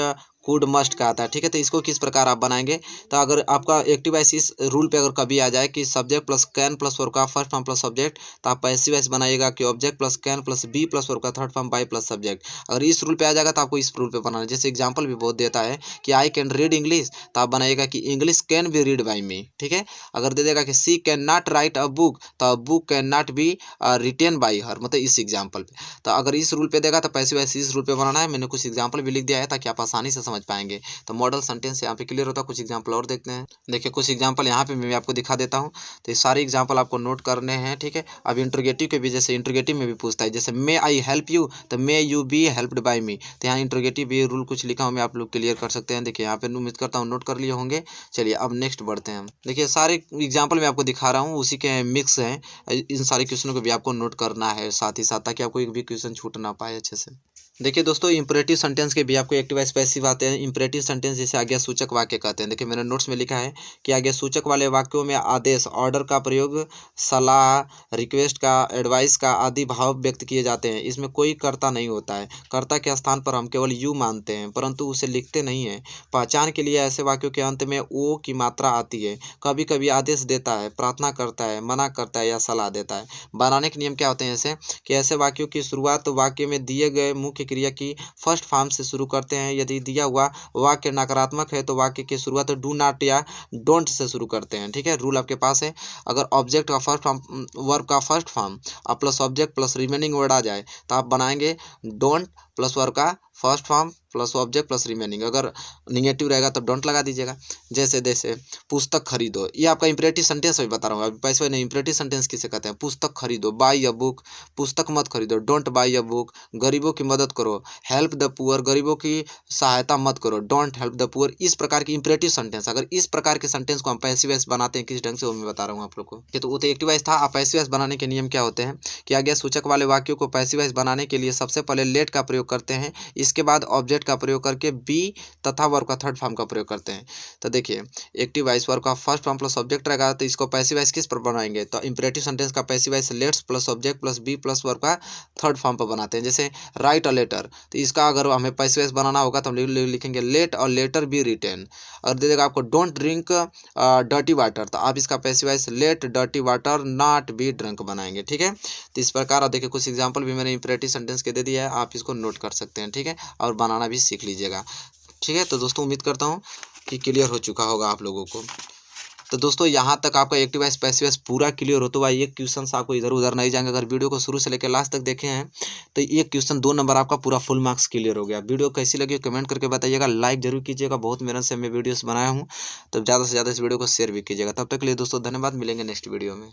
कुड मस्ट का आता है, ठीक है। तो इसको किस प्रकार आप बनाएंगे, तो अगर आपका एक्टिव वॉइस इस रूल पे अगर कभी आ जाए कि subject plus can plus verb का फर्स्ट फॉर्म प्लस सब्जेक्ट, तो आप पैसिव वॉइस बनाइएगा कि object plus can plus be plus verb का third form by plus subject. अगर इस रूल पे आ जाएगा तो आपको इस रूल पे बनाना है। जैसे एग्जाम्पल भी बहुत देता है कि आई कैन रीड इंग्लिश, तो आप बनाइएगा कि English can be read by me, ठीक है। अगर दे देगा कि she can not write a book, तो book can not be written by her, मतलब इस एग्जाम्पल पे। तो अगर इस रूल पे देगा तो पैसिव वॉइस इस रूल पे बनाना है। मैंने कुछ एग्जाम्पल भी लिख दिया है ताकि आप आसानी से समझ पाएंगे। तो मॉडल सेंटेंस यहाँ पे क्लियर होता है। कुछ एग्जांपल और देखते हैं। देखिए कुछ एग्जांपल यहाँ पे मैं आपको दिखा देता हूँ, तो ये सारे एग्जांपल आपको नोट करने हैं, ठीक है। अब इंट्रोगेटिव के भी, जैसे इंट्रोगेटिव में भी पूछता है, जैसे मे आई हेल्प यू, तो may you be helped by me, तो यहाँ इंट्रोगेटिव भी रूल कुछ लिखा हूँ मैं, आप लोग क्लियर कर सकते हैं। देखिए यहाँ पे उम्मीद करता हूँ नोट कर लिए होंगे। चलिए अब नेक्स्ट बढ़ते हैं। देखिए सारे एग्जाम्पल मैं आपको दिखा रहा हूँ उसी के मिक्स हैं, इन सारे क्वेश्चनों को भी आपको नोट करना है साथ ही साथ, ताकि आपको एक भी क्वेश्चन छूट ना पाए अच्छे से। देखिए दोस्तों इंपरेटिव सेंटेंस के भी आपको एक्टिव वॉइस पैसिव आते हैं। इंपरेटिव सेंटेंस जिसे आज्ञा सूचक वाक्य कहते हैं। देखिए मैंने नोट्स में लिखा है कि आज्ञा सूचक वाले वाक्यों में आदेश ऑर्डर का प्रयोग सलाह रिक्वेस्ट का एडवाइस का आदि भाव व्यक्त किए जाते हैं। इसमें कोई कर्ता नहीं होता है। कर्ता के स्थान पर हम केवल यू मानते हैं परंतु उसे लिखते नहीं हैं। पहचान के लिए ऐसे वाक्यों के अंत में ओ की मात्रा आती है। कभी कभी आदेश देता है, प्रार्थना करता है, मना करता है या सलाह देता है। बनाने के नियम क्या होते हैं ऐसे कि ऐसे वाक्यों की शुरुआत वाक्य में दिए गए मुख्य क्रिया की फर्स्ट फॉर्म से शुरू करते हैं। यदि दिया हुआ वाक्य नकारात्मक है तो वाक्य की शुरुआत डू नॉट या डोंट से शुरू करते हैं, ठीक है। रूल आपके पास है, अगर ऑब्जेक्ट का फर्स्ट फॉर्म वर्ब का first form plus object plus remaining word आ जाए तो आप बनाएंगे डोंट प्लस वर्ब का first form plus object plus remaining. अगर निगेटिव रहेगा तो डोंट लगा दीजिएगा। जैसे जैसे पुस्तक खरीदो, ये आपका इंपरेटिव सेंटेंस भी बता रहा हूँ। अभी पैसिव नहीं, इंपरेटिव सेंटेंस किसे कहते हैं? पुस्तक खरीदो, बाई अ बुक, पुस्तक मत खरीदो, डोंट बाई अ बुक। गरीबों की मदद करो, हेल्प द पुअर, गरीबों की सहायता मत करो, डोंट हेल्प द पुअर। इस प्रकार की इंपरेटिव सेंटेंस, अगर इस प्रकार के सेंटेंस को हम पैसिव वॉइस बनाते हैं किस ढंग से, वो मैं बता रहा हूँ आप लोग को। तो वो तो एक्टिव वॉइस था। आप पैसिव वॉइस बनाने के नियम क्या होते हैं कि आज्ञा सूचक वाले वाक्यों को पैसिव वॉइस बनाने के लिए सबसे पहले लेट का प्रयोग करते हैं, इसके बाद ऑब्जेक्ट का प्रयोग करके बी तथा वर्ब का थर्ड फॉर्म का प्रयोग करते हैं। तो देखिए एक्टिव वॉइस वर्ब का फर्स्ट फॉर्म प्लस ऑब्जेक्ट रहेगा, तो इसको पैसिव वॉइस किस पर बनाएंगे? तो इंपरेटिव सेंटेंस का passive voice let's plus object plus be plus verb का थर्ड फॉर्म पर बनाते हैं। जैसे राइट अ लेटर, तो इसका अगर हमें पैसिव वॉइस बनाना होगा तो हम लिखेंगे लेट और लेटर बी रिटेन। और दे देगा आपको डोंट ड्रिंक डर्टी वाटर, तो आप इसका passive voice let dirty water not be drunk बनाएंगे। ठीक है, तो इस प्रकार देखिए कुछ एग्जांपल भी मैंने इंपरेटिव सेंटेंस के दे दिया है, आप इसको नोट कर सकते हैं। ठीक है, और बनाना भी सीख लीजिएगा। ठीक है, तो दोस्तों उम्मीद करता हूँ कि क्लियर हो चुका होगा आप लोगों को। तो दोस्तों यहाँ तक आपका एक्टिव वॉइस पैसिव वॉइस पूरा क्लियर हो तो भाई ये क्वेश्चन आपको इधर उधर नहीं जाएंगे। अगर वीडियो को शुरू से लेकर लास्ट तक देखे हैं तो ये क्वेश्चन 2 नंबर आपका पूरा फुल मार्क्स क्लियर हो गया। वीडियो कैसी लगी कमेंट करके बताइएगा, लाइक जरूर कीजिएगा, बहुत मेहनत से मैं वीडियोस बनाया हूँ। तो ज़्यादा से ज़्यादा इस वीडियो को शेयर भी कीजिएगा। तब तक के लिए दोस्तों धन्यवाद, मिलेंगे नेक्स्ट वीडियो में।